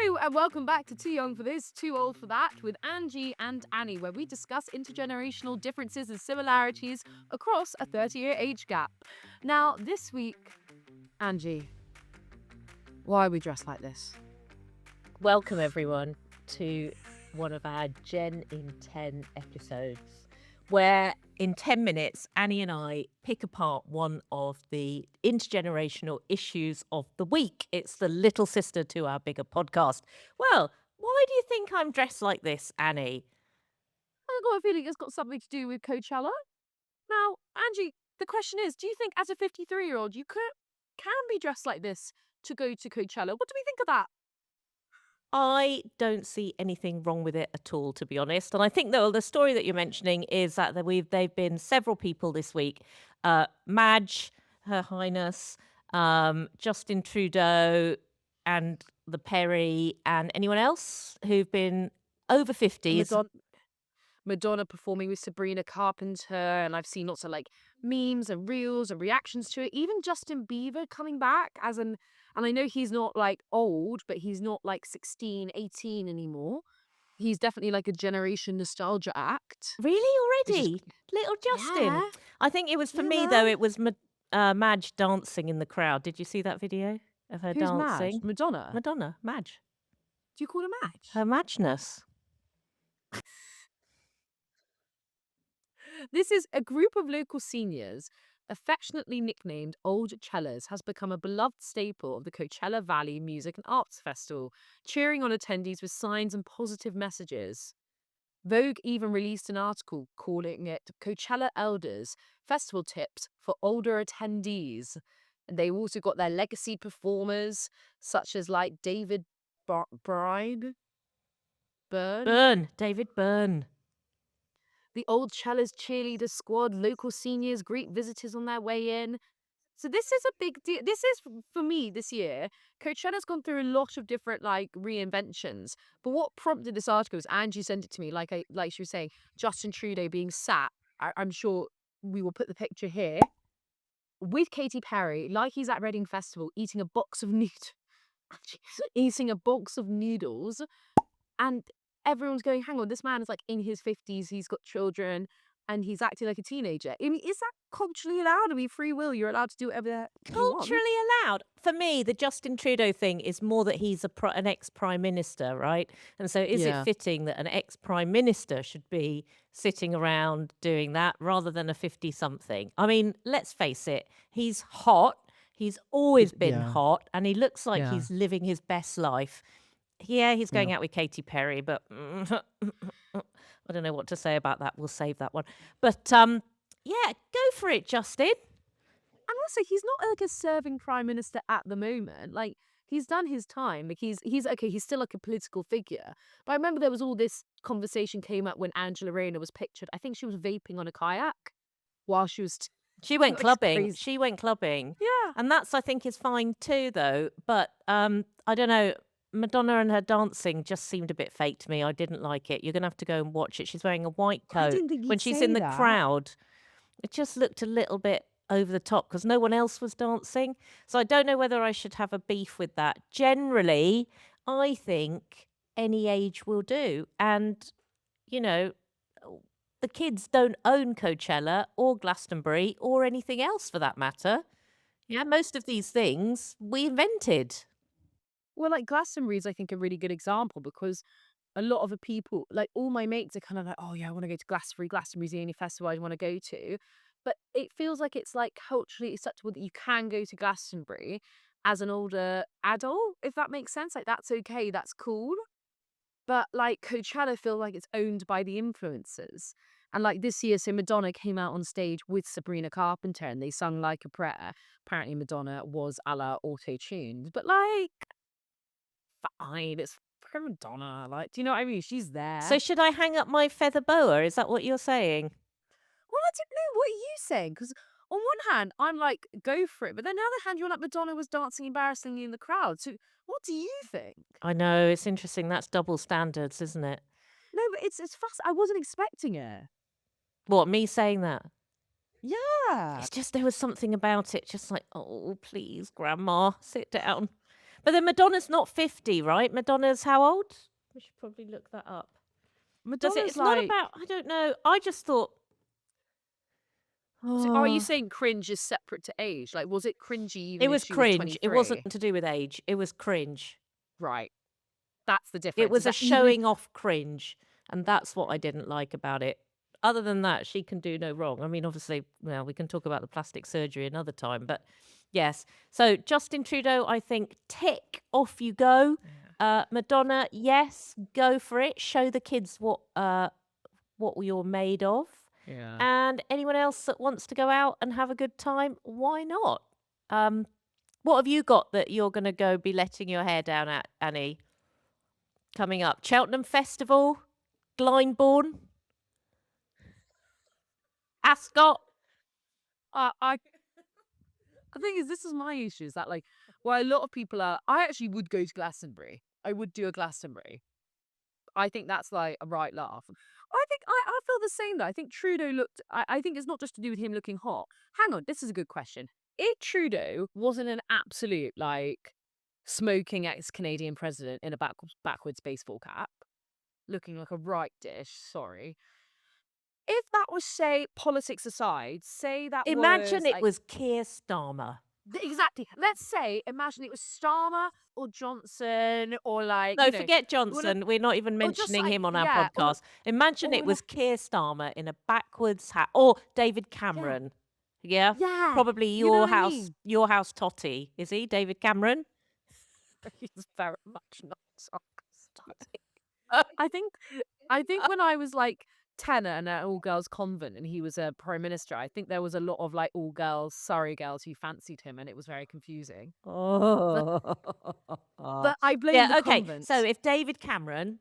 Hello and welcome back to Too Young for This, Too Old for That with Anji and Annie, where we discuss intergenerational differences and similarities across a 30-year age gap. Now, this week, Anji, why are we dressed like this? Welcome everyone to one of our Gen in 10 episodes where in 10 minutes Annie and I pick apart one of the intergenerational issues of the week. It's the little sister to our bigger podcast. Well, why do you think I'm dressed like this, Annie? I've got a feeling it's got something to do with Coachella. Now, Anji, the question is, do you think as a 53-year-old you can be dressed like this to go to Coachella? What do we think of that? I don't see anything wrong with it at all, to be honest. And I think though the story that you're mentioning is that they've been several people this week. Madge, Her Highness, Justin Trudeau, and the Perry, and anyone else who've been over 50s. Madonna performing with Sabrina Carpenter, and I've seen lots of like memes and reels and reactions to it. Even Justin Bieber coming back and I know he's not like old, but he's not like 16, 18 anymore. He's definitely like a generation nostalgia act. Really Which is, already? Little Justin. yeah, I think it was, for you me know. though, it was Madge dancing in the crowd. Did you see that video of her Who's Madge? dancing? Madonna. Madonna, Madge. Do you call her Madge? Her Madgeness. This is a group of local seniors, affectionately nicknamed Old Chellas, has become a beloved staple of the Coachella Valley Music and Arts Festival, cheering on attendees with signs and positive messages. Vogue even released an article calling it Coachella Elders Festival Tips for Older Attendees. And they also got their legacy performers, such as like David Byrne. David Byrne. The Old Chellas cheerleader squad, local seniors greet visitors on their way in. So this is a big deal. This is, for me, this year, Coachella's gone through a lot of different like reinventions. But what prompted this article is Angie sent it to me, like she was saying, Justin Trudeau being sat. I'm sure we will put the picture here with Katy Perry, like he's at Reading Festival, eating a box of eating a box of noodles, and everyone's going, hang on, this man is like in his 50s, he's got children, and he's acting like a teenager. I mean, is that culturally allowed? I mean, free will, you're allowed to do whatever you want. Culturally allowed. For me, the Justin Trudeau thing is more that he's an ex-prime minister, right? And so is Yeah. it fitting that an ex-prime minister should be sitting around doing that rather than a 50-something? I mean, let's face it, he's hot. He's always been hot, and he looks like he's living his best life. Yeah, he's going out with Katy Perry, but I don't know what to say about that. We'll save that one. But yeah, go for it, Justin. And also, he's not like a serving prime minister at the moment. Like, he's done his time. Like, he's okay, he's still like a political figure. But I remember there was all this conversation came up when Angela Rayner was pictured. I think she was vaping on a kayak while she was... She went It's clubbing. crazy. She went clubbing. Yeah. And that's, I think, is fine too, though. But I don't know. Madonna and her dancing just seemed a bit fake to me. I didn't like it. You're going to have to go and watch it. She's wearing a white coat. didn't think When you'd she's say in the that. crowd, it just looked a little bit over the top because no one else was dancing. So I don't know whether I should have a beef with that. Generally, I think any age will do. And, you know, the kids don't own Coachella or Glastonbury or anything else for that matter. Yeah, most of these things we invented. Well, like Glastonbury is, I think, a really good example because a lot of the people, like all my mates are kind of like, oh yeah, I want to go to Glastonbury. Glastonbury's the only festival I want to go to. But it feels like it's like culturally acceptable that you can go to Glastonbury as an older adult, if that makes sense. Like that's okay, that's cool. But like Coachella feel like it's owned by the influencers. And like this year, so Madonna came out on stage with Sabrina Carpenter and they sung Like a Prayer. Apparently Madonna was a la auto-tuned. But like, fine, it's prima Madonna. Like, do you know what I mean? She's there. So should I hang up my feather boa? Is that what you're saying? Well, I don't know. What are you saying? Because on one hand, I'm like, go for it. But then on the other hand, you're like, Madonna was dancing embarrassingly in the crowd. So what do you think? I know, it's interesting. That's double standards, isn't it? No, but it's fast. I wasn't expecting it. What, me saying that? Yeah. It's just there was something about it, just like, oh, please, Grandma, sit down. But then Madonna's not 50, right? Madonna's how old? We should probably look that up. Does it? Madonna's It's not like, about. I don't know. I just thought. so are you Oh, saying cringe is separate to age? Like, was it cringy even it if was she was cringe. It wasn't 23? to do with age. It was cringe. Right. That's the It difference. Is was a that even if showing off cringe, and that's what I didn't like about it. Other than that, she can do no wrong. I mean, obviously, well, we can talk about the plastic surgery another time, but yes. So Justin Trudeau, I think, tick, off you go. Yeah. Madonna, yes, go for it. Show the kids what you're made of. Yeah. And anyone else that wants to go out and have a good time, why not? What have you got that you're going to go be letting your hair down at, Annie? Coming up, Cheltenham Festival, Glyndebourne, Ascot. I the thing is, this is my issue, is that like, well, a lot of people are, I actually would go to Glastonbury. I would do a Glastonbury. I think that's like a right laugh. I think I feel the same though. I think Trudeau looked, I think it's not just to do with him looking hot. Hang on, this is a good question. If Trudeau wasn't an absolute like smoking ex-Canadian president in a backwards baseball cap, looking like a right dish, sorry. If that was, say, politics aside, say that Imagine was it like, was Keir Starmer. exactly. Let's say, imagine it was Starmer or Johnson or like, No, forget one of, Johnson. We're not even or just mentioning like, him on our yeah, podcast. Imagine it or like, was Keir Starmer in a backwards hat, or David yeah, Cameron. Yeah, yeah. probably You know what I mean? your house totty. Is he David Cameron? He's very much not sarcastic. I think I think when I was like 10 at an all girls convent and he was a prime minister, I think there was a lot of like all girls, Surrey girls who fancied him and it was very confusing. But Oh. but I blame the Yeah, okay. So convent. if David Cameron,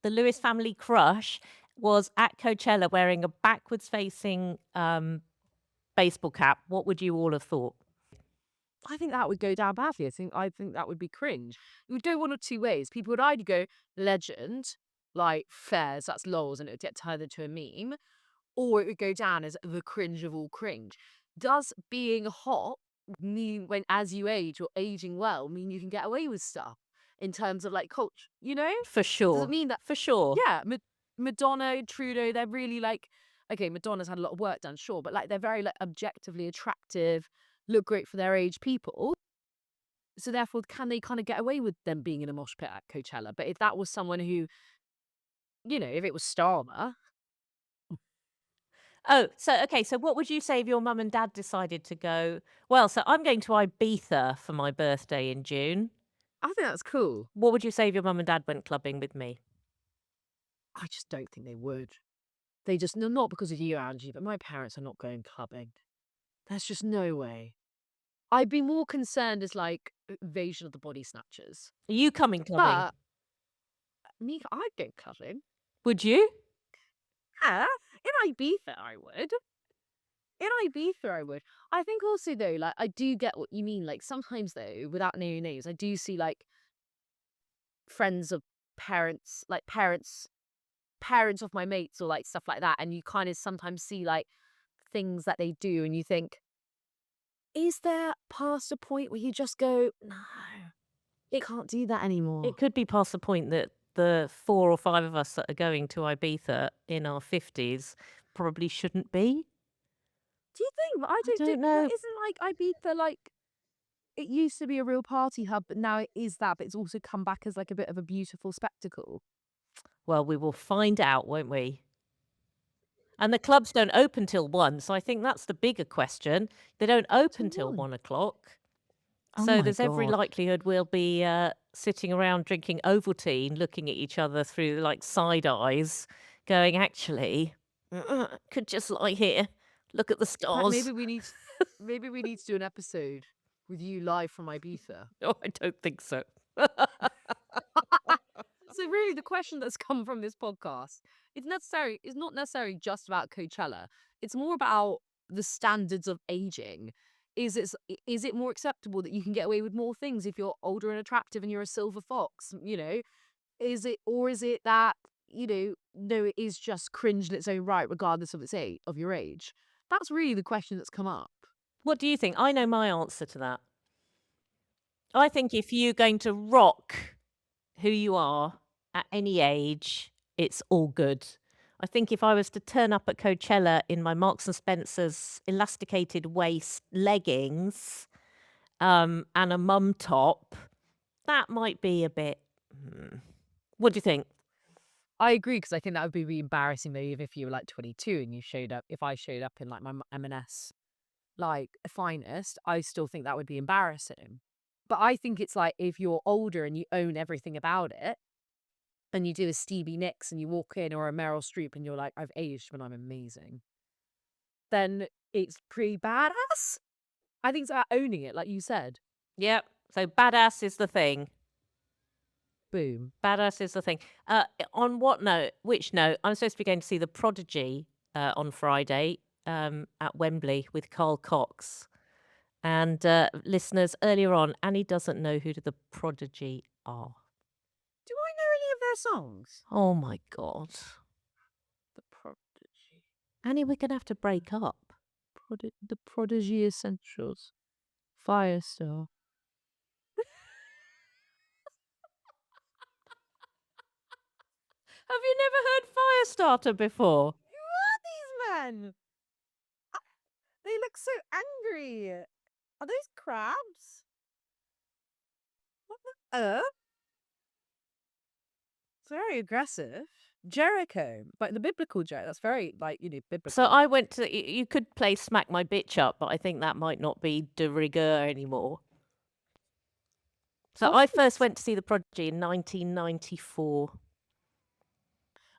the Lewis family crush, was at Coachella wearing a backwards facing baseball cap, what would you all have thought? I think that would go down badly. I think that would be cringe. It would go one or two ways. People would either go legend, like fairs, that's lols, and it would get turned into a meme, or it would go down as the cringe of all cringe. Does being hot mean when as you age or aging well mean you can get away with stuff in terms of like culture? For Does it sure. mean that? For sure. Yeah, Madonna, Trudeau, they're really like, okay, Madonna's had a lot of work done, sure, but like they're very like objectively attractive, look great for their age people. So therefore, can they kind of get away with them being in a mosh pit at Coachella? But if that was someone who, if it was Starmer, Oh, so okay, so what would you say if your mum and dad decided to go? Well, so I'm going to Ibiza for my birthday in June. I think that's cool. What would you say if your mum and dad went clubbing with me? I just don't think they would. They just, no, not because of you, Angie, but my parents are not going clubbing. There's just no way. I'd be more concerned as like invasion of the body snatchers. Are you coming clubbing? But me, I'd go clubbing. Would you? Yeah, in Ibiza, I would. In Ibiza, I would. I think also though, like I do get what you mean. Like sometimes though, without naming names, I do see like friends of parents, like parents of my mates or like stuff like that, and you kind of sometimes see like things that they do, and you think, is there past a point where you just go, no, It can't do that anymore? it could be past the point that the 4 or 5 of us that are going to Ibiza in our 50s probably shouldn't be. Do you think? I I don't do. don't What know. isn't like Ibiza like? It used to be a real party hub, but now it is that. But it's also come back as like a bit of a beautiful spectacle. Well, we will find out, won't we? And the clubs don't open till 1, so I think that's the bigger question. They don't To open till one. 1 o'clock. Oh So my there's every god. likelihood we'll be sitting around drinking Ovaltine, looking at each other through like side eyes, going, actually, could just lie here, look at the Maybe stars. we need, maybe we need to do an episode with you live from Ibiza. No, I don't think so. So really, the question that's come from this podcast, it's not necessarily just about Coachella. It's more about the standards of aging. Is it more acceptable that you can get away with more things if you're older and attractive and you're a silver fox? Is it that no, it is just cringe in its own right, regardless of its age of your age. That's really the question that's come up. What do you think? I know my answer to that. I think if you're going to rock who you are at any age, it's all good. I think if I was to turn up at Coachella in my Marks and Spencer's elasticated waist leggings, and a mum top, that might be a bit. What do you think? I agree because I think that would be really embarrassing though, even if you were like 22 and you showed up. If I showed up in like my M&S like finest, I still think that would be embarrassing. But I think it's like if you're older and you own everything about it, and you do a Stevie Nicks and you walk in or a Meryl Streep and you're like, I've aged but I'm amazing, then it's pretty badass. I think it's about owning it, like you said. Yep. So badass is the thing. Boom. Badass is the thing. On what note? Which note? I'm supposed to be going to see the Prodigy on Friday at Wembley with Carl Cox. And listeners, earlier on, Annie doesn't know who the Prodigy are. Do I know any of their songs? Oh my God. The Prodigy. Annie, we're going to have to break up. The Prodigy Essentials. Firestar. Have you never heard Firestarter before? Who are these men? They look so angry. Are those crabs? What the? It's very aggressive. Jericho, like the biblical Jericho. That's very, like, biblical. So I went to, you could play Smack My Bitch Up, but I think that might not be de rigueur anymore. So I first went to see the Prodigy in 1994.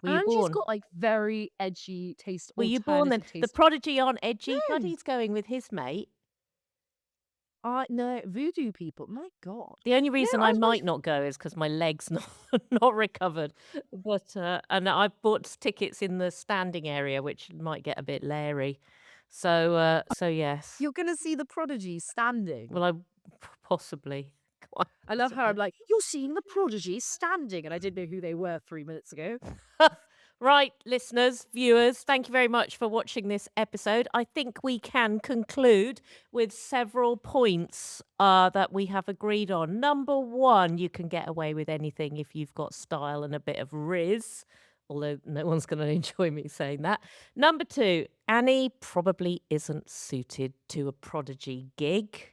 Were you Angie's born? got like very edgy taste. Were you born then? Taste. The Prodigy aren't edgy. No. Buddy's going with his mate. No, voodoo people. My God. The only reason I I was might not go is because my leg's not recovered. But and I bought tickets in the standing area, which might get a bit leery. So yes. You're gonna see the Prodigy standing. Well, I possibly. I love how I'm like, you're seeing the Prodigy standing, and I didn't know who they were 3 minutes ago. Right, listeners, viewers, thank you very much for watching this episode. I think we can conclude with several points that we have agreed on. Number one, you can get away with anything if you've got style and a bit of rizz, although no one's going to enjoy me saying that. Number two, Annie probably isn't suited to a Prodigy gig.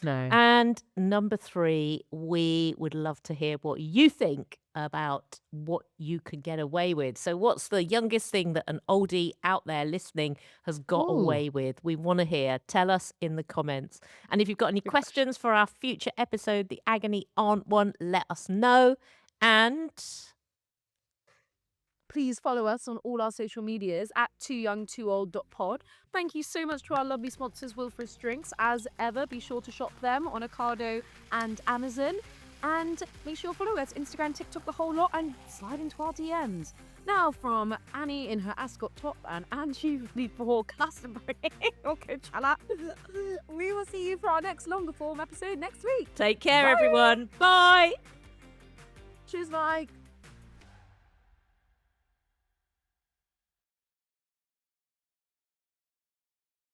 No. And number three, we would love to hear what you think about what you can get away with. So what's the youngest thing that an oldie out there listening has got away with? We want to hear. Tell us in the comments. And if you've got any questions for our future episode, the Agony Aunt one, let us know. And please follow us on all our social medias at tooyoungtoold.pod. Thank you so much to our lovely sponsors, Wilfred's Drinks. As ever, be sure to shop them on Ocado and Amazon. And make sure you follow us, Instagram, TikTok, the whole lot, and slide into our DMs. Now, from Annie in her ascot top and Anji for Glastonbury or Coachella, we will see you for our next longer form episode next week. take care, everyone. Bye. Cheers, Mike.